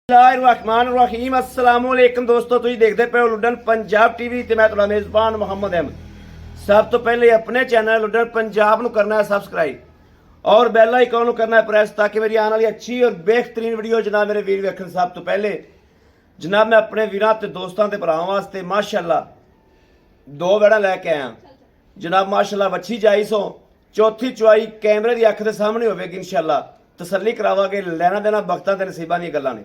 रहमान अस्सलाम वालेकुम दोस्तों, तुम देखते पे हो लुडन पंजाब टीवी ते मैं तुहाडा मेज़बान मुहम्मद अहमद। सब तो पहले अपने चैनल लुडन पंजाब नूं करना है सबसक्राइब और बैल आइकन नूं करना है प्रेस, ताकि मेरी आने वाली अच्छी और बेहतरीन वीडियो जनाब मेरे वीर वेखन। सब तो पहले जनाब मैं अपने वीरां ते दोस्तां ते भरावां वास्ते माशाअल्लाह दो वड़ा लैके आया जनाब। माशाअल्लाह वच्छी जाई सो चौथी चुआई कैमरे की अख के सामने होगी इंशाअल्लाह। तसल्ली करावांगे, लेना देना बख्तां ते नसीबां दी गल्लां ने।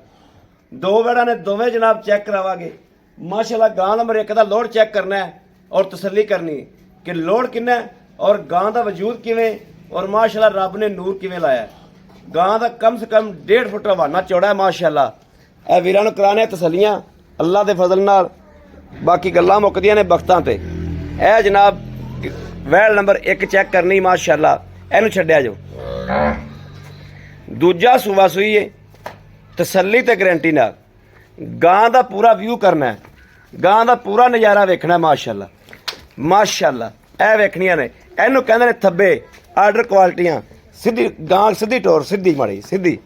दो वड़ा ने दोवें जनाब चैक करावांगे माशाअल्लाह। गां नंबर 1 का लोड चैक करना है और तसल्ली करनी है कि लोड किन्ना है और गां का वजूद किवें और माशाअल्लाह रब ने नूर किवें लाया। गां का कम से कम 1.5 फुट रवाना चौड़ा है माशाअल्लाह। ਇਹ ਵੀਰਾਂ ਨੂੰ ਕਰਾਣੇ ਤਸੱਲੀਆਂ ਅੱਲਾ ਦੇ ਫਜ਼ਲ ਨਾਲ, ਬਾਕੀ ਗੱਲਾਂ ਮੁੱਕਦੀਆਂ ਨੇ ਬਖਤਾਂ ਤੇ। ਇਹ ਜਨਾਬ ਵੈਲ ਨੰਬਰ 1 ਚੈੱਕ ਕਰਨੀ ਮਾਸ਼ਾਅੱਲਾ, ਇਹਨੂੰ ਛੱਡਿਆ ਜੋ। ਦੂਜਾ ਸੂਆ ਸੂਈ ਏ ਤਸੱਲੀ ਤੇ ਗਰੰਟੀ ਨਾਲ। ਗਾਂ ਦਾ ਪੂਰਾ ਵਿਊ ਕਰਨਾ ਹੈ, ਗਾਂ ਦਾ ਪੂਰਾ ਨਜ਼ਾਰਾ ਵੇਖਣਾ ਮਾਸ਼ਾਅੱਲਾ ਮਾਸ਼ਾਅੱਲਾ। ਇਹ ਵੇਖਣੀਆਂ ਨੇ, ਇਹਨੂੰ ਕਹਿੰਦੇ ਨੇ ਥੱਬੇ ਆਰਡਰ ਕੁਆਲਿਟੀਆਂ। ਸਿੱਧੀ ਗਾਂ ਸਿੱਧੀ ਟੋਰ ਸਿੱਧੀ ਮਾੜੀ ਸਿੱਧੀ,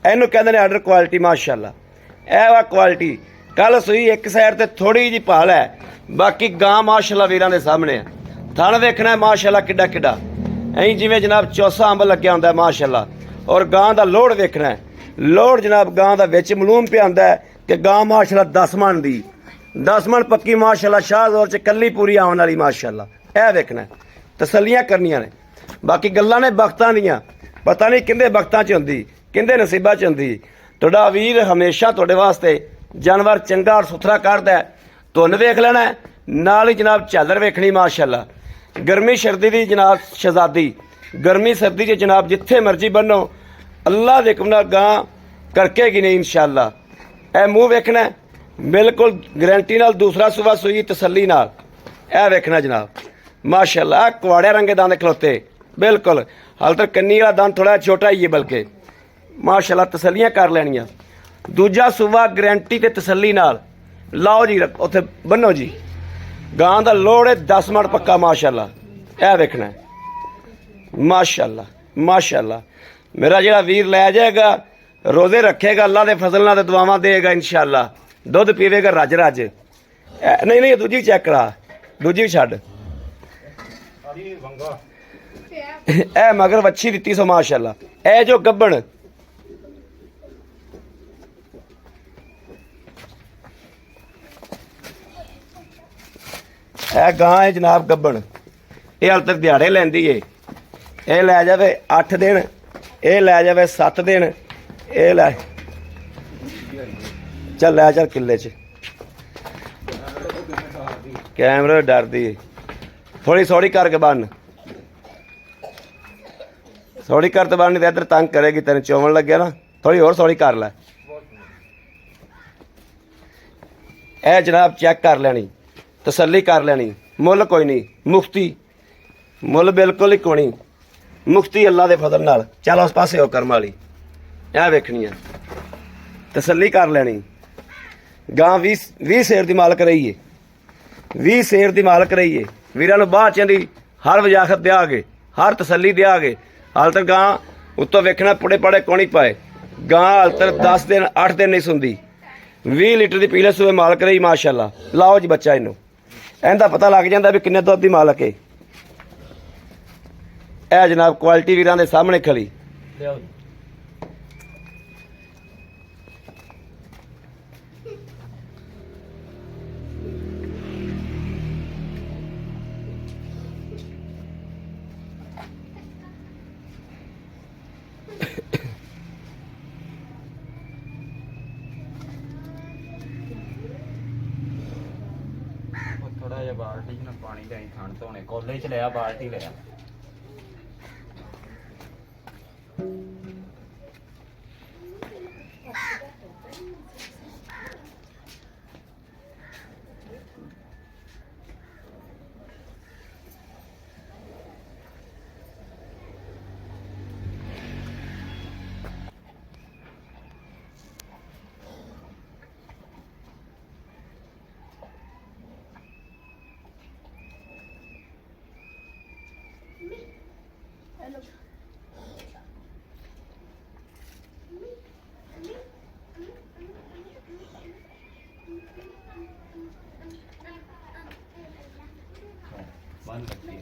ਇਹਨੂੰ ਕਹਿੰਦੇ ਨੇ ਆਰਡਰ ਕੁਆਲਿਟੀ ਮਾਸ਼ਾਅੱਲਾ। ਇਹ ਵਾ ਕੁਆਲਿਟੀ। ਕੱਲ ਸੂਈ ਇੱਕ ਸਾਈਡ ਤੇ ਥੋੜੀ ਜਿਹੀ ਭਾਲ ਹੈ, ਬਾਕੀ ਗਾਂ ਮਾਸ਼ਾਅੱਲਾ ਵੀਰਾਂ ਦੇ ਸਾਹਮਣੇ ਹੈ। ਥਣ ਵੇਖਣਾ ਮਾਸ਼ਾਅੱਲਾ ਕਿੱਡਾ ਕਿੱਡਾ, ਐਂ ਜਿਵੇਂ ਜਨਾਬ ਚੌਸਾ ਅੰਬ ਲੱਗਿਆ ਹੁੰਦਾ ਮਾਸ਼ਾਅੱਲਾ। ਔਰ ਗਾਂ ਦਾ ਲੋਡ ਵੇਖਣਾ, ਲੋਡ ਜਨਾਬ ਗਾਂ ਦਾ ਵਿੱਚ ਮਲੂਮ ਪਿਆ ਹੁੰਦਾ ਕਿ ਗਾਂ ਮਾਸ਼ਾਅੱਲਾ 10 ਮਣ ਦੀ 10 ਮਣ ਪੱਕੀ ਮਾਸ਼ਾਅੱਲਾ। ਸ਼ਾਹਜ਼ੋਰ ਚ ਕੱਲੀ ਪੂਰੀ ਆਉਣ ਵਾਲੀ ਮਾਸ਼ਾਅੱਲਾ। ਇਹ ਵੇਖਣਾ, ਤਸੱਲੀਆਂ ਕਰਨੀਆਂ ਨੇ। ਬਾਕੀ ਗੱਲਾਂ ਨੇ ਬਖਤਾਂ ਦੀਆਂ, ਪਤਾ ਨਹੀਂ ਕਿੰਦੇ ਬਖਤਾਂ ਚ ਹੁੰਦੀ ਕਿੰਦੇ ਨਸੀਬਾਂ ਚ ਹੁੰਦੀ। ਤੁਹਾਡਾ ਵੀਰ ਹਮੇਸ਼ਾ ਤੁਹਾਡੇ ਵਾਸਤੇ ਜਾਨਵਰ ਚੰਗਾ ਔਰ ਸੁਥਰਾ ਕੱਢਦਾ। ਧੁੰਨ ਵੇਖ ਲੈਣਾ, ਨਾਲ ਹੀ ਜਨਾਬ ਝਾਲਰ ਵੇਖਣੀ ਮਾਸ਼ਾਅੱਲਾ। ਗਰਮੀ ਸਰਦੀ ਦੀ ਜਨਾਬ ਸ਼ਹਿਜ਼ਾਦੀ, ਗਰਮੀ ਸਰਦੀ 'ਚ ਜਨਾਬ ਜਿੱਥੇ ਮਰਜ਼ੀ ਬੰਨੋ ਅੱਲਾ ਦੇ ਹੁਕਮ ਨਾਲ ਗਾਂ ਕਰਕੇਗੀ ਨਹੀਂ ਇੰਸ਼ਾਅੱਲਾ। ਇਹ ਮੂੰਹ ਵੇਖਣਾ ਬਿਲਕੁਲ ਗਰੰਟੀ ਨਾਲ। ਦੂਸਰਾ ਸੂਆ ਸੂਈ ਤਸੱਲੀ ਨਾਲ। ਇਹ ਵੇਖਣਾ ਜਨਾਬ ਮਾਸ਼ਾਅੱਲਾ। ਕੁਆੜੇ ਰੰਗੇ ਦੰਦ ਖਲੋਤੇ ਬਿਲਕੁਲ। ਹਾਲ ਤੱਕ ਕੰਨੀ ਵਾਲਾ ਦੰਦ ਥੋੜਾ ਛੋਟਾ ਹੀ ਹੈ ਬਲਕਿ ਮਾਸ਼ਾਅੱਲਾ। ਤਸੱਲੀਆਂ ਕਰ ਲੈਣੀਆਂ। ਦੂਜਾ ਸੂਆ ਗਰੰਟੀ ਤੇ ਤਸੱਲੀ ਨਾਲ। ਲਾਓ ਜੀ ਉੱਥੇ ਬੰਨੋ ਜੀ। ਗਾਂ ਦਾ ਲੋੜ ਹੈ 10 ਮਣ ਪੱਕਾ ਮਾਸ਼ਾਅੱਲਾ। ਇਹ ਵੇਖਣਾ ਮਾਸ਼ਾਅੱਲਾ ਮਾਸ਼ਾਅੱਲਾ। ਮੇਰਾ ਜਿਹੜਾ ਵੀਰ ਲੈ ਜਾਏਗਾ ਰੋਜ਼ੇ ਰੱਖੇਗਾ ਅੱਲਾ ਦੇ ਫਜ਼ਲ ਨਾਲ ਤੇ ਦੁਆਵਾਂ ਦੇਗਾ ਇੰਸ਼ਾਅੱਲਾ। ਦੁੱਧ ਪੀਵੇਗਾ ਰੱਜ ਰੱਜ। ਨਹੀਂ ਨਹੀਂ ਦੂਜੀ ਚੈੱਕ ਕਰਾ, ਦੂਜੀ ਵੀ ਛੱਡ। ਇਹ ਮਗਰ ਵੱਛੀ ਦਿੱਤੀ ਸੋ ਮਾਸ਼ਾਅੱਲਾ। ਇਹ ਜੋ ਗੱਬਣ ਇਹ ਗਾਂ ਹੈ ਜਨਾਬ ਗੱਬਣ। ਇਹ ਹਾਲ ਤੱਕ ਦਿਹਾੜੇ ਲੈਂਦੀ ਏ। ਇਹ ਲੈ ਜਾਵੇ 8 ਦਿਨ, ਇਹ ਲੈ ਜਾਵੇ 7 ਦਿਨ, ਇਹ ਲੈ ਚੱਲ ਲੈ ਚੱਲ ਕਿੱਲੇ 'ਚ। ਕੈਮਰਾ ਡਰਦੀ ਏ। ਥੋੜੀ ਸੌੜੀ ਕਰਕੇ ਬੰਨ, ਸੌੜੀ ਕਰ ਤੇ ਬੰਨ, ਤੇ ਇੱਧਰ ਤੰਗ ਕਰੇਗੀ ਤੈਨੂੰ ਚੋਵਣ ਲੱਗਿਆ ਨਾ। ਥੋੜੀ ਹੋਰ ਸੌੜੀ ਕਰ ਲੈ। ਇਹ ਜਨਾਬ ਚੈੱਕ ਕਰ ਲੈਣੀ, ਤਸੱਲੀ ਕਰ ਲੈਣੀ। ਮੁੱਲ ਕੋਈ ਨਹੀਂ, ਮੁਫਤੀ ਮੁੱਲ ਬਿਲਕੁਲ ਹੀ ਕੋਣੀ, ਮੁਫਤੀ ਅੱਲਾ ਦੇ ਫਜ਼ਲ ਨਾਲ। ਚੱਲ ਉਸ ਪਾਸੇ ਹੋ ਕਰਮ ਵਾਲੀ। ਇਹ ਵੇਖਣੀ ਆ, ਤਸੱਲੀ ਕਰ ਲੈਣੀ। ਗਾਂ 20 ਸ਼ੇਰ ਦੀ ਮਾਲਕ ਰਹੀ ਏ, 20 ਸ਼ੇਰ ਦੀ ਮਾਲਕ ਰਹੀ ਏ। ਵੀਰਾਂ ਨੂੰ ਬਾਅਦ ਚੰਦੀ ਹਰ ਵਜਾਖਤ ਦਿਆਗੇ, ਹਰ ਤਸੱਲੀ ਦਿਆਗੇ। ਹਾਲ ਤੱਕ ਗਾਂ ਉੱਤੋਂ ਵੇਖਣਾ ਪੁੜੇ ਪੜੇ ਕੋਣੀ ਪਾਏ। ਗਾਂ ਹਾਲ ਤੱਕ 10 ਦਿਨ 8 ਦਿਨ ਨਹੀਂ ਸੁਣਦੀ। 20 ਲੀਟਰ ਦੀ ਪੀਲੇ ਸੂਏ ਮਾਲਕ ਰਹੀ ਮਾਸ਼ਾਅੱਲਾ। ਲਾਓ ਜੀ ਬੱਚਾ, ਇਹਨੂੰ ਇਹਦਾ ਪਤਾ ਲੱਗ ਜਾਂਦਾ ਵੀ ਕਿੰਨੇ ਦੁੱਧ ਦੀ ਮਾਲਕ ਹੈ। ਇਹ ਜਨਾਬ ਕੁਆਲਿਟੀ ਵੀਰਾਂ ਦੇ ਸਾਹਮਣੇ ਖੜੀ। ਥੋੜਾ ਜਿਹਾ ਬਾਲਟੀ ਚ ਨਾ ਪਾਣੀ ਲੈ ਖਾਣ ਧੋਣੇ ਕੋਲੇ ਚ ਲਿਆ, ਬਾਲਟੀ ਲਿਆ। ਜਾਨ ਲੱਗੀ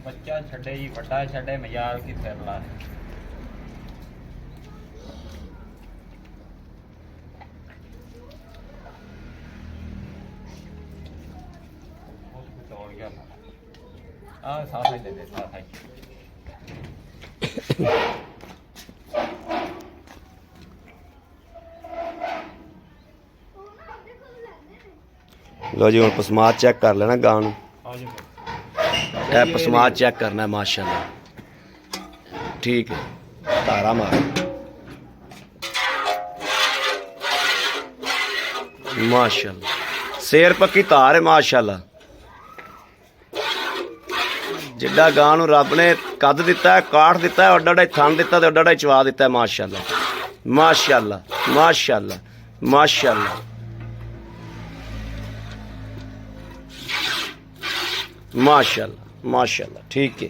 ਬੱਚਾ ਛੱਡੇ ਜੀ ਵੱਡਾ ਛੱਡੇ ਮਜ਼ਾਲ ਕੀ ਫਿਰ ਲਾ ਤੋੜ ਗਿਆ ਆ ਸਾਫ ਹੀ ਦੇ ਦੇ ਸਾਫ ਹੀ ਲਓ ਜੀ ਹੁਣ ਪਸਮਾਦ ਚੈੱਕ ਕਰ ਲੈਣਾ ਗਾਂ ਨੂੰ ਆ ਜੀ ਇਹ ਪਸਮਾਦ ਚੈੱਕ ਕਰਨਾ ਮਾਸ਼ਾਅੱਲਾ ਠੀਕ ਹੈ ਧਾਰਾ ਮਾਰ ਮਾਸ਼ਾਅੱਲਾ ਸ਼ੇਰ ਪੱਕੀ ਧਾਰ ਹੈ ਮਾਸ਼ਾਅੱਲਾ ਜਿੱਡਾ ਗਾਂ ਨੂੰ ਰੱਬ ਨੇ ਕੱਦ ਦਿੱਤਾ ਹੈ ਕਾਠ ਦਿੱਤਾ ਹੈ ਓਡਾ ਓਡਾ ਥਣ ਦਿੱਤਾ ਤੇ ਓਡਾ ਓਡਾ ਚਵਾ ਦਿੱਤਾ ਹੈ ਮਾਸ਼ਾਅੱਲਾ ਮਾਸ਼ਾਅੱਲਾ ਮਾਸ਼ਾਅੱਲਾ ਮਾਸ਼ਾਅੱਲਾ माशाल्लाह माशाल्लाह ठीक है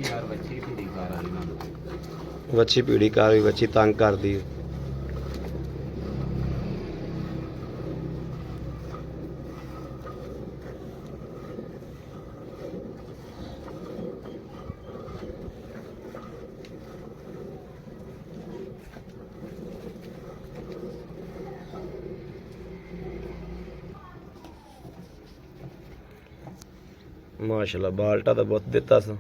यार बच्ची पीड़ी कार वाली ना बच्ची पीड़ी कार भी बच्ची तंग कर दी माशाल्लाह बाल्टा तो बहुत दिता सा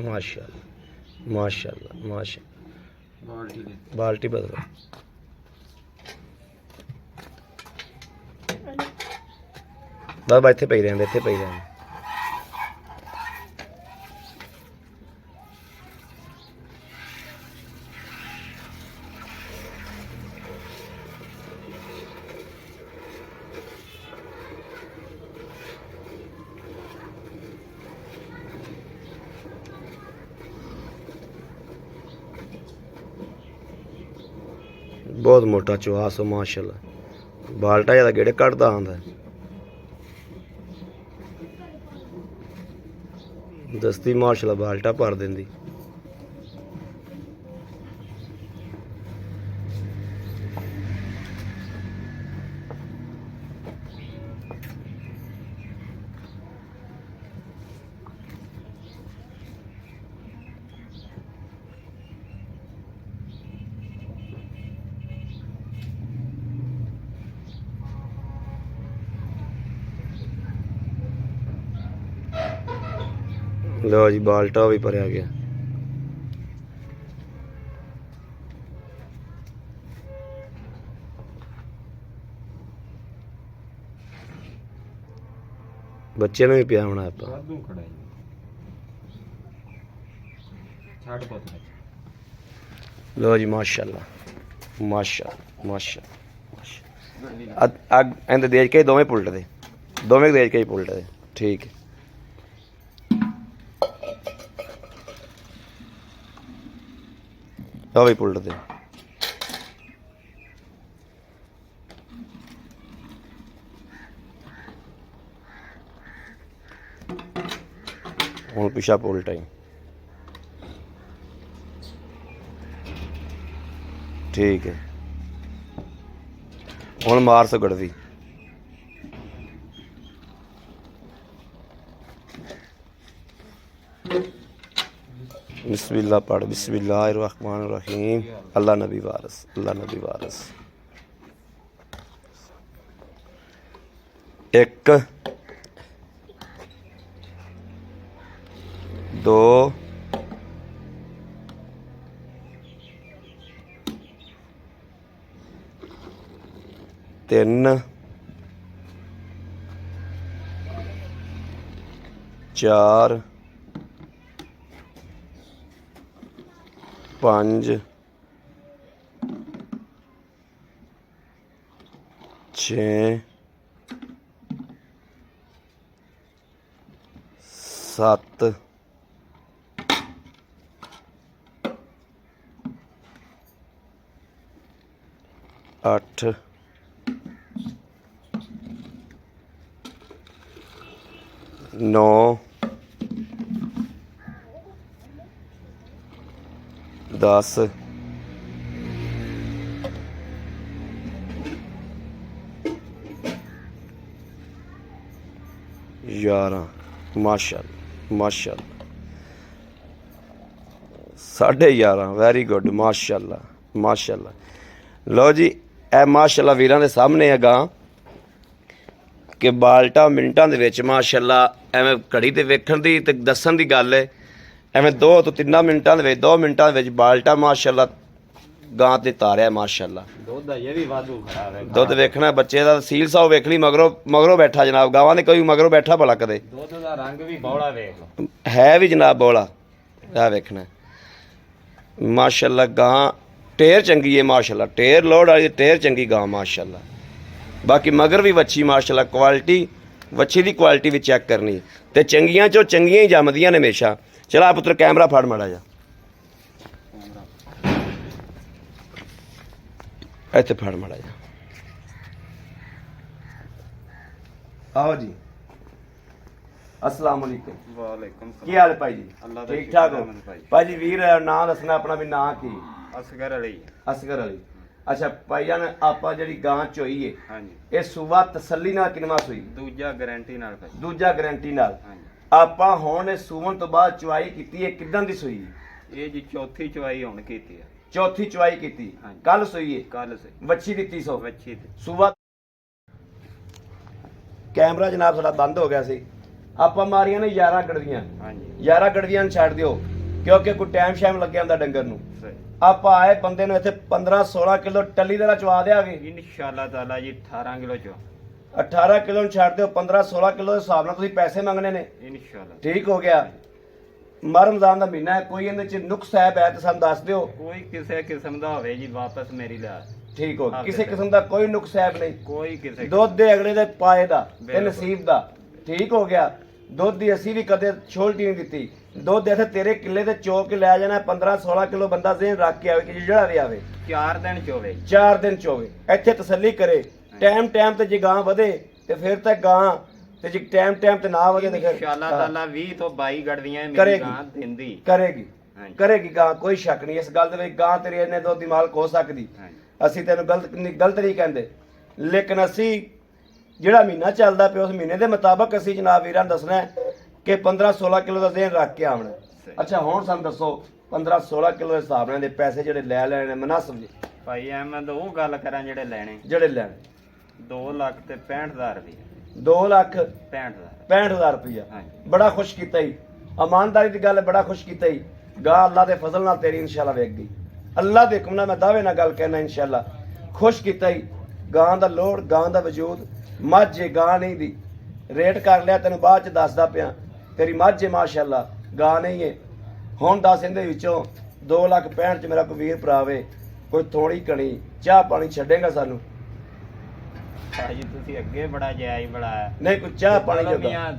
माशाल्लाह माशाल्लाह माशाल्लाह बाल्टी बदलो बाबा इत्थे पई रहंदे इत्थे पई रहंदे बहुत मोटा चुआस हो माशाल्लाह बाल्टा ज्यादा गेड़े कटदा आंदा दस्ती माशाल्लाह बाल्टा भर देंदी लो जी बाल्टा भी भरया गया बच्चे ने भी पिया होना आप वादू खड़ा है छाड़ बहुत है लो जी माशाल्लाह माशाल्लाह माशाल्लाह अग इंद देज के दोवें पुलट दे दोवें देज के पुलट दे ठीक है भी पुलट दे हूँ पिछा पुलट आई ठीक है हूँ मार सकड़ दी बिस्मिल्लाह पढ़ बिस्मिल्लाहिर्रहमानिर्रहीम अल्लाह नबी वारस एक दो तीन चार 5 6 7 8 9 10 11 ਮਾਸ਼ਾਅੱਲਾ ਮਾਸ਼ਾਅੱਲਾ 11:30 ਵੈਰੀ ਗੁੱਡ ਮਾਸ਼ਾਅੱਲਾ ਮਾਸ਼ਾਅੱਲਾ। ਲਓ ਜੀ ਇਹ ਮਾਸ਼ਾਅੱਲਾ ਵੀਰਾਂ ਦੇ ਸਾਹਮਣੇ ਹੈਗਾ ਕਿ ਬਾਲਟਾ ਮਿੰਟਾਂ ਦੇ ਵਿੱਚ ਮਾਸ਼ਾਅੱਲਾ ਐਵੇਂ ਘੜੀ ਤੇ ਵੇਖਣ ਦੀ ਤੇ ਦੱਸਣ ਦੀ ਗੱਲ ਹੈ, ਐਵੇਂ 2 ਤੋਂ 3 ਮਿੰਟਾਂ ਦੇ ਵਿੱਚ 2 ਮਿੰਟਾਂ ਦੇ ਵਿੱਚ ਬਾਲਟਾ ਮਾਸ਼ਾਅੱਲਾ ਗਾਂ ਤੇ ਤਾਰਿਆ ਮਾਸ਼ਾਅੱਲਾ। ਦੁੱਧ ਅਜੇ ਵੀ ਵਾਧੂ ਖੜਾ ਹੈ। ਦੁੱਧ ਵੇਖਣਾ ਬੱਚੇ ਦਾ ਸੀਲ ਸਾਓ ਵੇਖ ਲਈ, ਮਗਰੋਂ ਬੈਠਾ ਜਨਾਬ। ਗਾਵਾਂ ਦੇ ਕੋਈ ਮਗਰੋਂ ਬੈਠਾ ਭਲਾ ਕਦੇ? ਦੁੱਧ ਦਾ ਰੰਗ ਵੀ ਬੌਲਾ ਵੇਖ ਲਓ, ਹੈ ਵੀ ਜਨਾਬ ਬੋਲਾ। ਆ ਵੇਖਣਾ ਮਾਸ਼ਾਅੱਲਾ ਗਾਂ ਟੇਰ ਚੰਗੀ ਹੈ ਮਾਸ਼ਾਅੱਲਾ, ਟੇਰ ਲੋੜ ਵਾਲੀ ਟੇਰ ਚੰਗੀ ਗਾਂ ਮਾਸ਼ਾਅੱਲਾ। ਬਾਕੀ ਮਗਰ ਵੀ ਵੱਛੀ ਮਾਸ਼ਾਅੱਲਾ ਕੁਆਲਿਟੀ, ਵੱਛੀ ਦੀ ਕੁਆਲਿਟੀ ਵੀ ਚੈੱਕ ਕਰਨੀ ਤੇ ਚੰਗੀਆਂ ਚੋਂ ਚੰਗੀਆਂ ਹੀ ਜੰਮਦੀਆਂ ਨੇ ਹਮੇਸ਼ਾ। ਚਲਾ ਪੁੱਤਰ ਕੈਮਰਾ ਫੜ ਮਾੜਾ ਜਾ, ਇੱਥੇ ਫੜ ਮਾੜਾ ਜਾ। ਆਓ ਜੀ, अस्सलाम वालेकुम। ਵਾਲੇਕੁਮ ਕੀ ਹਾਲ ਹੈ ਭਾਈ ਜੀ? ਅੱਲਾ ਦਾ ਠੀਕ ਠਾਕ ਹੋ ਸ਼ੁਕਰ ਹੈ ਭਾਈ। ਭਾਈ ਜੀ? ਵੀਰ ਨਾਂ ਦੱਸਣਾ ਆਪਣਾ ਵੀ, ਨਾਂ ਕੀ? ਅਸਗਰ ਅਲੀ। ਅਸਗਰ ਅਲੀ। ਅੱਛਾ ਭਾਈ ਜਾਨ, ਆਪਾਂ ਜਿਹੜੀ ਗਾਂ ਚੋਈ ਏ ਹਾਂਜੀ, ਇਹ ਸੂਬਾ ਤਸੱਲੀ ਨਾਲ ਕਿਨਵਾ ਸੂਈ? ਦੂਜਾ ਗਾਰੰਟੀ ਨਾਲ ਭਾਈ। ਦੂਜਾ ਗਾਰੰਟੀ ਨਾਲ। ਹਾਂਜੀ, ਆਪਾਂ ਹੁਣ ਇਹ ਸੂਵਣ ਤੋਂ ਬਾਅਦ ਚੁਆਈ ਕੀਤੀ ਹੈ, ਕਿਦਾਂ ਦੀ ਸੂਈ? ਇਹ ਜੀ ਚੌਥੀ ਚਵਾਈ ਹੁਣ ਕੀਤੀ ਹੈ। ਚੌਥੀ ਚੁਆਈ ਕੀਤੀ, ਹਾਂਜੀ। ਕੱਲ ਸੂਈ ਹੈ, ਕੱਲ ਸੇ ਵੱਛੀ ਦਿੱਤੀ ਸੋ ਵੱਛੀ ਤੇ ਸੂਬਾ। ਕੈਮਰਾ ਜਨਾਬ ਸਾਡਾ ਬੰਦ ਹੋ ਗਿਆ ਸੀ, ਆਪਾਂ ਮਾਰੀਆਂ ਨੇ 11 ਗੜਵੀਆਂ। ਹਾਂਜੀ 11 ਗੜਵੀਆਂ ਨੂੰ ਛੱਡ ਦਿਓ ਕਿਉਂਕਿ ਕੋਈ ਟਾਈਮ ਸ਼ਾਮ ਲੱਗਿਆ ਹੁੰਦਾ ਡੰਗਰ ਨੂੰ। ਸਹੀ। ਆਪਾਂ ਆਏ ਬੰਦੇ ਨੂੰ ਇੱਥੇ 15-16 ਕਿਲੋ ਟੱਲੀ ਦਾ ਚਵਾ ਦਿਆਂਗੇ ਇਨਸ਼ਾਅੱਲਾ ਤਾਲਾ ਜੀ 18 ਕਿਲੋ ਚੋ 18 ਕਿਲੋ ਨੂੰ ਛੱਡ ਦਿਓ, 15-16 ਕਿਲੋ ਦੇ ਹਿਸਾਬ ਨਾਲ ਤੁਸੀਂ ਪੈਸੇ ਮੰਗਣੇ ਨੇ। ਇਨਸ਼ਾਅੱਲਾ ਠੀਕ ਹੋ ਗਿਆ। ਮਾਹ ਰਮਜ਼ਾਨ ਦਾ ਮਹੀਨਾ ਹੈ, ਕੋਈ ਇਹਦੇ ਚ ਨੁਕਸ ਹੈ ਤਾਂ ਸਾਨੂੰ ਦੱਸ ਦਿਓ। ਕੋਈ ਕਿਸੇ ਕਿਸਮ ਦਾ ਹੋਵੇ ਜੀ ਵਾਪਸ ਮੇਰੀ ਲਿਆ। ਠੀਕ ਹੋ, ਕਿਸੇ ਕਿਸਮ ਦਾ ਕੋਈ ਨੁਕਸ ਹੈ ਨਹੀਂ। ਕੋਈ ਕਿਸੇ ਦੁੱਧ ਦੇ ਅਗਲੇ ਦੇ ਪਾਏ ਦਾ ਤੇ ਬਿਲਕੁਲ। ਨਸੀਬ ਦਾ। ਠੀਕ ਹੋ ਗਿਆ। ਦੁੱਧ ਦੀ ਅਸੀਂ ਵੀ ਕਦੇ ਛੋਲਟੀ ਨਹੀਂ ਦਿੱਤੀ। ਦੁੱਧ ਇੱਥੇ ਤੇਰੇ ਕਿੱਲੇ ਤੇ ਚੋ ਕੇ ਲੈ ਜਾਣਾ। 15-16 ਕਿਲੋ ਬੰਦਾ ਜ਼ੇਨ ਰੱਖ ਕੇ ਆਵੇ ਕਿ ਜਿਹੜਾ ਵੀ ਆਵੇ 4 ਦਿਨ ਚੋਵੇ 4 ਦਿਨ ਚੋਵੇ, ਇੱਥੇ ਤਸੱਲੀ ਕਰੇ। ਟਾਈਮ ਤੇ ਜੇ ਗਾਂ ਵਧੇ ਤੇ ਫਿਰ ਤਾਂ ਗਾਂ, ਤੇ ਜੇ ਟਾਈਮ ਤੇ ਨਾ ਵਧੇ ਤੇ ਫਿਰ ਇਨਸ਼ਾਅੱਲਾ ਤਾਲਾ 20 ਤੋਂ 22 ਗੜਵੀਆਂ ਮੇਰੀ ਕਰੇਗੀ। ਗਾਂ ਦਿੰਦੀ ਕਰੇਗੀ ਹਾਂਜੀ। ਕਰੇਗੀ ਗਾਂ, ਕੋਈ ਸ਼ੱਕ ਨਹੀਂ ਇਸ ਗੱਲ ਦੇ ਵਿੱਚ। ਗਾਂ ਤੇਰੀ ਇਹਨੇ ਦੁੱਧ ਦੀ ਮਾਲਕ ਹੋ ਸਕਦੀ। ਹਾਂਜੀ। ਅਸੀਂ ਤੈਨੂੰ ਗਲਤ ਨਹੀਂ ਕਹਿੰਦੇ, ਲੇਕਿਨ ਅਸੀਂ ਜਿਹੜਾ ਮਹੀਨਾ ਚੱਲਦਾ ਪਿਆ ਉਸ ਮਹੀਨੇ ਦੇ ਮੁਤਾਬਕ ਅਸੀਂ ਜਨਾਬ ਵੀਰਾਂ ਨੂੰ ਦੱਸਣਾ ਹੈ ਕਿ 15-16 ਕਿਲੋ ਦਾ ਜ਼ੇਨ ਰੱਖ ਕੇ ਆਉਣਾ। ਅੱਛਾ ਹੁਣ ਸਾਨੂੰ ਦੱਸੋ 15-16 ਕਿਲੋ ਦੇ ਹਿਸਾਬ ਨਾਲ ਦੇ ਪੈਸੇ ਜਿਹੜੇ ਲੈ ਲੈਣੇ ਮਨਾਸਬ ਜੀ? ਭਾਈ ਅਹਿਮਦ ਉਹ ਗੱਲ ਕਰਾਂ ਜਿਹੜੇ ਲੈਣੇ ਜਿਹੜੇ ਲੈਣੇ 2 ਲੱਖ ਤੇ 65,000 ਰੁਪਏ 2,65,000 65,000 ਰੁਪਇਆ। ਹਾਂਜੀ। ਬੜਾ ਖੁਸ਼ ਕੀਤਾ ਹੀ, ਇਮਾਨਦਾਰੀ ਦੀ ਗੱਲ ਹੈ, ਬੜਾ ਖੁਸ਼ ਕੀਤਾ ਹੀ। ਗਾਂ ਅੱਲਾ ਦੇ ਫਜ਼ਲ ਨਾਲ ਤੇਰੀ ਇਨਸ਼ਾਅੱਲਾ ਵੇਖ ਗਈ। ਅੱਲਾ ਦੇ ਹੁਕਮ ਨਾਲ ਮੈਂ ਦਾਅਵੇ ਨਾਲ ਗੱਲ ਕਹਿਣਾ ਇਨਸ਼ਾਅੱਲਾ। ਖੁਸ਼ ਕੀਤਾ ਹੀ। ਗਾਂ ਦਾ ਲੋੜ, ਗਾਂ ਦਾ ਵਜੂਦ, ਮੱਝ ਏ ਗਾਂ ਨਹੀਂ ਦੀ। ਰੇਟ ਕਰ ਲਿਆ ਤੈਨੂੰ ਬਾਅਦ ਚ ਦੱਸਦਾ ਪਿਆ। ਤੇਰੀ ਮੱਝ ਏ ਮਾਸ਼ਾਅੱਲਾ, ਗਾਂ ਨਹੀਂ ਏ। ਹੁਣ ਦੱਸ ਇਹਦੇ ਵਿੱਚੋਂ 2,65,000 ਚ ਮੇਰਾ ਕੋਈ ਵੀਰ ਭਰਾਵੇ ਕੋਈ ਥੋੜੀ ਕਣੀ ਚਾਹ ਪਾਣੀ ਛੱਡੇਗਾ ਸਾਨੂੰ? ਭਾਜੀ ਤੁਸੀਂ ਅੱਗੇ ਬੜਾ ਜਾਇਜ਼ ਬੜਾਇਆ। ਨਹੀਂ ਕੋਈ ਚਾਹ ਪਾਣੀ ਚਲੋ ਜੋਗਾ। ਮੀਆਂ,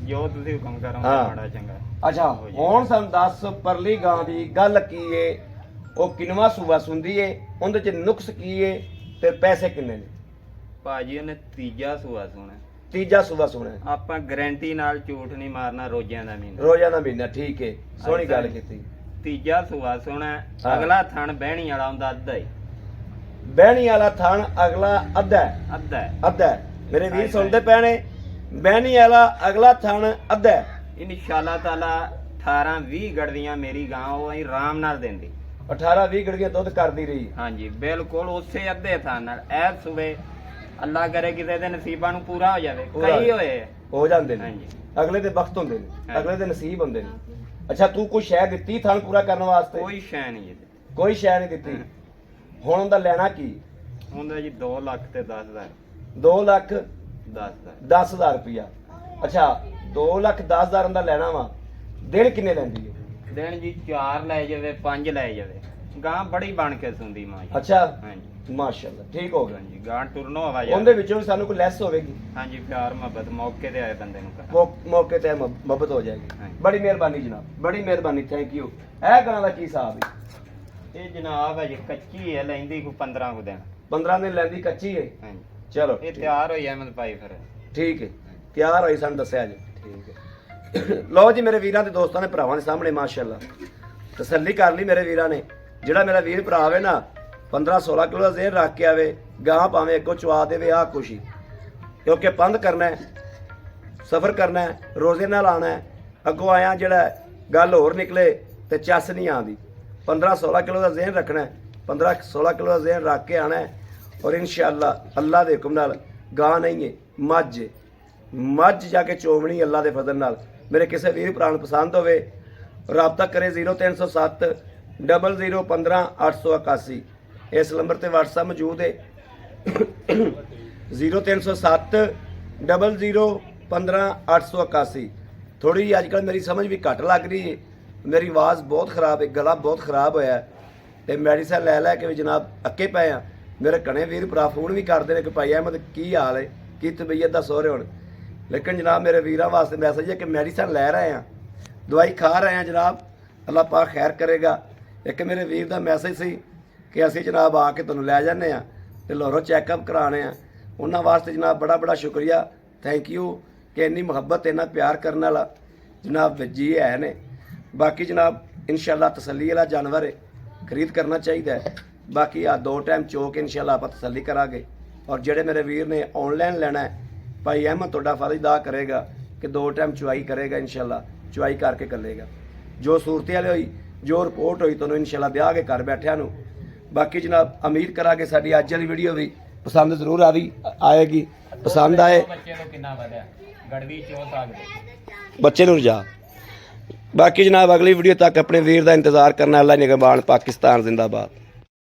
ਜੋ ਤੁਸੀਂ ਹੁਕਮ ਕਰੋਗੇ ਹਾਂ। ਬੜਾ ਚੰਗਾ। ਅੱਛਾ ਹੁਣ ਸਾਨੂੰ ਦੱਸ ਪਰਲੀ ਗਾਂ ਦੀ ਗੱਲ ਕੀ ਏ? ਉਹ ਕਿਨਵਾ ਸੂਬਾ ਸੁੰਦੀ ਏ? ਉਹਦੇ ਚ ਨੁਕਸ ਕੀ ਏ ਤੇ ਪੈਸੇ ਕਿੰਨੇ ਨੇ? ਭਾਜੀ ਉਹਨੇ ਤੀਜਾ ਸੂਆ ਸੋਣਾ। ਤੀਜਾ ਸੂਬਾ ਸੁਣਿਆ। ਆਪਾਂ ਗਾਰੰਟੀ ਨਾਲ ਝੂਠ ਨਹੀਂ ਮਾਰਨਾ। ਰੋਜ਼ਿਆਂ ਦਾ ਮਹੀਨਾ, ਰੋਜ਼ਾਨਾ ਦਾ ਮਹੀਨਾ। ਠੀਕ ਏ, ਸੋਹਣੀ ਗੱਲ ਕੀਤੀ। ਤੀਜਾ ਸੂਆ ਸੋਣਾ। ਹਾਂ। ਅਗਲਾ ਥਣ ਬਹਿਣੀ ਵਾਲਾ ਹੁੰਦਾ ਅੱਧਾ ਹੀ। ਬਹਿਣੀ ਵਾਲਾ ਥਣ ਅਗਲਾ ਅੱਧਾ ਹੈ। ਅੱਧਾ ਹੈ। ਅੱਧਾ ਹੈ। ਮੇਰੇ ਵੀਰ ਸੁਣਦੇ ਪਏ ਨੇ, ਬਹਿਣੀ ਵਾਲਾ ਅਗਲਾ ਥਣ ਅੱਧਾ ਹੈ। ਇਨਸ਼ਾਅੱਲਾ ਤਾਲਾ 18-20 ਗੜਵੀਆਂ ਮੇਰੀ ਗਾਂ ਉਹ ਅਸੀਂ ਆਰਾਮ ਨਾਲ ਦਿੰਦੀ। 18-20 ਗੜੀਆਂ ਦੁੱਧ ਕਰਦੀ ਰਹੀ। ਹਾਂਜੀ ਬਿਲਕੁਲ ਉਸੇ ਅੱਧੇ ਥਾਂ ਨਾਲ। ਐ ਸੂਬੇ ਅੱਲਾ ਕਰੇ ਕਿਸੇ ਦੇ ਨਸੀਬਾਂ ਨੂੰ ਪੂਰਾ ਹੋ ਜਾਵੇ। ਪੂਰਾ ਕਈ ਹੋਏ ਹੋ ਜਾਂਦੇ ਨੇ। ਹਾਂਜੀ। ਅਗਲੇ ਦੇ ਵਕਤ ਹੁੰਦੇ ਨੇ, ਹਾਂਜੀ। ਅਗਲੇ ਦੇ ਨਸੀਬ ਹੁੰਦੇ ਨੇ। ਅੱਛਾ ਤੂੰ ਕੋਈ ਸ਼ੈ ਦਿੱਤੀ ਥਣ ਪੂਰਾ ਕਰਨ ਵਾਸਤੇ? ਕੋਈ ਸ਼ੈ ਨਹੀਂ ਜੀ। ਕੋਈ ਸ਼ੈ ਨਹੀਂ ਦਿੱਤੀ। ਹੁਣ ਉਹਦਾ ਲੈਣਾ ਕੀ? ਹੁੰਦਾ ਜੀ 2 ਲੱਖ ਤੇ 10,000। 2,10,000 ਰੁਪਇਆ। ਅੱਛਾ 2,10,000 ਦਾ ਲੈਣਾ ਵਾ। ਦਿਨ ਕਿੰਨੇ ਲੈਂਦੀ ਹੈ? ਦਿਨ ਜੀ 4 ਲੈ ਜਾਵੇ 5 ਲੈ ਜਾਵੇ ਗਾਂ ਬੜੀ ਬਣ ਕੇ ਸੁੰਦੀ ਮਾਂ ਜੀ। ਅੱਛਾ ਹਾਂਜੀ ਮਾਸ਼ਾਅੱਲਾ ਠੀਕ ਹੋ ਗਿਆ ਹਾਂਜੀ ਗਾਂ ਟੁਰਨੋ ਹਵਾ ਜਾ ਉਹਦੇ ਵਿੱਚੋਂ ਵੀ ਸਾਨੂੰ ਕੋਈ ਲੈਸ ਹੋਵੇਗੀ ਹਾਂਜੀ ਪਿਆਰ ਮੁਹੱਬਤ ਮੌਕੇ ਤੇ ਆਏ ਬੰਦੇ ਨੂੰ ਕਰਾਂ ਮੌਕੇ ਤੇ ਮੁਹੱਬਤ ਹੋ ਜਾਏਗੀ ਹਾਂਜੀ। ਬੜੀ ਮਿਹਰਬਾਨੀ ਜਨਾਬ ਬੜੀ ਮਿਹਰਬਾਨੀ ਥੈਂਕ ਯੂ ਇਹ ਗਾਂ ਦਾ ਕੀ ਹਿਸਾਬ ਹੈ ਇਹ ਜਨਾਬ ਅਜੇ ਕੱਚੀ ਹੈ ਲੈਂਦੀ ਕੋ 15 ਕੁ ਦਿਨ 15 ਦਿਨ ਲੈਂਦੀ ਕੱਚੀ ਹੈ ਹਾਂਜੀ ਚਲੋ ਇਹ ਤਿਆਰ ਹੋਈ ਅਹਿਮਦ ਭਾਈ ਫਿਰ ਠੀਕ ਹੈ ਤਿਆਰ ਹੋਈ ਸਾਨੂੰ ਦੱਸਿਆ ਜੀ ਠੀਕ ਹੈ ਲਓ ਜੀ ਮੇਰੇ ਵੀਰਾਂ ਤੇ ਦੋਸਤਾਂ ਨੇ ਭਰਾਵਾਂ ਦੇ ਸਾਹਮਣੇ ਮਾਸ਼ਾਅੱਲਾ ਤਸੱਲੀ ਕਰ ਲਈ ਮੇਰੇ ਵੀਰਾਂ ਨੇ ਜਿਹੜਾ ਮੇਰਾ ਵੀਰ ਭਰਾ ਆਵੇ ਨਾ 15-16 ਕਿਲੋ ਦਾ ਜ਼ੇਰ ਰੱਖ ਕੇ ਆਵੇ ਗਾਂ ਭਾਵੇਂ ਅੱਗੋਂ ਚਵਾ ਦੇਵੇ ਆ ਖੁਸ਼ੀ ਕਿਉਂਕਿ ਪੰਧ ਕਰਨਾ ਸਫ਼ਰ ਕਰਨਾ ਰੋਜ਼ੇ ਨਾਲ ਆਣਾ ਅੱਗੋਂ ਆਇਆ ਜਿਹੜਾ ਗੱਲ ਹੋਰ ਨਿਕਲੇ ਤੇ ਚੱਸ ਨਹੀਂ ਆਉਂਦੀ 15-16 ਕਿਲੋ ਦਾ ਜ਼ੇਰ ਰੱਖਣਾ 15-16 ਕਿਲੋ ਦਾ ਜ਼ੇਰ ਰੱਖ ਕੇ ਆਣਾ ਔਰ ਇਨਸ਼ਾਅੱਲਾ ਅੱਲਾ ਦੇ ਹੁਕਮ ਨਾਲ ਗਾਂ ਨਹੀਂ ਹੈ ਮੱਝ ਹੈ। ਮੱਝ ਜਾ ਕੇ ਚੋਵਣੀ ਅੱਲਾ ਦੇ ਫਜ਼ਲ ਨਾਲ ਮੇਰੇ ਕਿਸੇ ਵੀਰ ਭਰਾ ਨੂੰ ਪਸੰਦ ਹੋਵੇ ਰਾਬਤਾ ਕਰੇ 0307 0015 881 ਇਸ ਨੰਬਰ ਤੇ WhatsApp ਮੌਜੂਦ ਹੈ 0307 0015 881 ਥੋੜੀ ਜਿਹੀ ਅੱਜਕੱਲ ਮੇਰੀ ਸਮਝ ਵੀ ਘੱਟ ਲੱਗ ਰਹੀ ਹੈ ਮੇਰੀ ਆਵਾਜ਼ ਬਹੁਤ ਖਰਾਬ ਹੈ ਗਲਾ ਬਹੁਤ ਖਰਾਬ ਹੋਇਆ ਹੈ ਤੇ ਮੈਡੀਸਨ ਲੈ ਕੇ ਵੀ ਜਨਾਬ ਅੱਕੇ ਪਏ ਆ ਮੇਰੇ ਘਣੇ ਵੀਰ ਭਰਾ ਫੋਨ ਵੀ ਕਰਦੇ ਨੇ ਕਿ ਭਾਈ ਅਹਿਮਦ ਕੀ ਹਾਲ ਹੈ ਕੀ ਤਬੀਅਤ ਦਾ ਸਹੁਰੇ ਹੁਣ ਲੇਕਿਨ ਜਨਾਬ ਮੇਰੇ ਵੀਰਾਂ ਵਾਸਤੇ ਮੈਸੇਜ ਹੈ ਕਿ ਮੈਡੀਸਨ ਲੈ ਰਹੇ ਆ ਦਵਾਈ ਖਾ ਰਹੇ ਆ ਜਨਾਬ ਅੱਲਾਹ ਪਾਕ ਖੈਰ ਕਰੇਗਾ ਇੱਕ ਮੇਰੇ ਵੀਰ ਦਾ ਮੈਸੇਜ ਸੀ ਕਿ ਅਸੀਂ ਜਨਾਬ ਆ ਕੇ ਤੁਹਾਨੂੰ ਲੈ ਜਾਂਦੇ ਆ ਤੇ ਲਾਹੌਰੋਂ ਚੈੱਕਅਪ ਕਰਾਣੇ ਆ ਉਹਨਾਂ ਵਾਸਤੇ ਜਨਾਬ ਬੜਾ ਸ਼ੁਕਰੀਆ ਥੈਂਕ ਯੂ ਕਿ ਇੰਨੀ ਮੁਹੱਬਤ ਇੰਨਾ ਪਿਆਰ ਕਰਨ ਵਾਲਾ ਜਨਾਬ ਜੀ ਹੈ ਨੇ ਬਾਕੀ ਜਨਾਬ ਇਨਸ਼ਾਅੱਲਾ ਤਸੱਲੀ ਵਾਲਾ ਜਾਨਵਰ ਹੈ ਖਰੀਦ ਕਰਨਾ ਚਾਹੀਦਾ ਹੈ ਬਾਕੀ ਆ 2 ਟਾਈਮ ਚੋ ਕੇ ਇਨਸ਼ਾਅੱਲਾ ਆਪਾਂ ਤਸੱਲੀ ਕਰਾਂਗੇ ਔਰ ਜਿਹੜੇ ਮੇਰੇ ਵੀਰ ਨੇ ਆਨਲਾਈਨ ਲੈਣਾ ਹੈ ਭਾਈ ਅਹਿਮਦ ਤੁਹਾਡਾ ਫਰਜ਼ ਅਦਾ ਕਰੇਗਾ ਕਿ 2 ਟਾਈਮ ਚੁਆਈ ਕਰੇਗਾ ਇਨਸ਼ਾਅੱਲਾ ਚੁਆਈ ਕਰਕੇ ਕੱਲੇਗਾ ਜੋ ਸੂਰਤ ਵਾਲੀ ਹੋਈ ਜੋ ਰਿਪੋਰਟ ਹੋਈ ਤੁਹਾਨੂੰ ਇਨਸ਼ਾਅੱਲਾ ਦਿਆਂਗੇ ਘਰ ਬੈਠਿਆਂ ਨੂੰ ਬਾਕੀ ਜਨਾਬ ਉਮੀਦ ਕਰਾਂਗੇ ਸਾਡੀ ਅੱਜ ਵਾਲੀ ਵੀਡੀਓ ਵੀ ਪਸੰਦ ਜ਼ਰੂਰ ਆਏਗੀ ਪਸੰਦ ਆਏ ਬੱਚੇ ਨੂੰ ਕਿੰਨਾ ਵਧਿਆ ਗੜਵੀ ਚੋ ਸਕਦੇ ਬੱਚੇ ਨੂੰ ਰਜਾ ਬਾਕੀ ਜਨਾਬ ਅਗਲੀ ਵੀਡੀਓ ਤੱਕ ਆਪਣੇ ਵੀਰ ਦਾ ਇੰਤਜ਼ਾਰ ਕਰਨਾ ਅੱਲਾ ਨਿਗਹਬਾਨ ਪਾਕਿਸਤਾਨ ਜ਼ਿੰਦਾਬਾਦ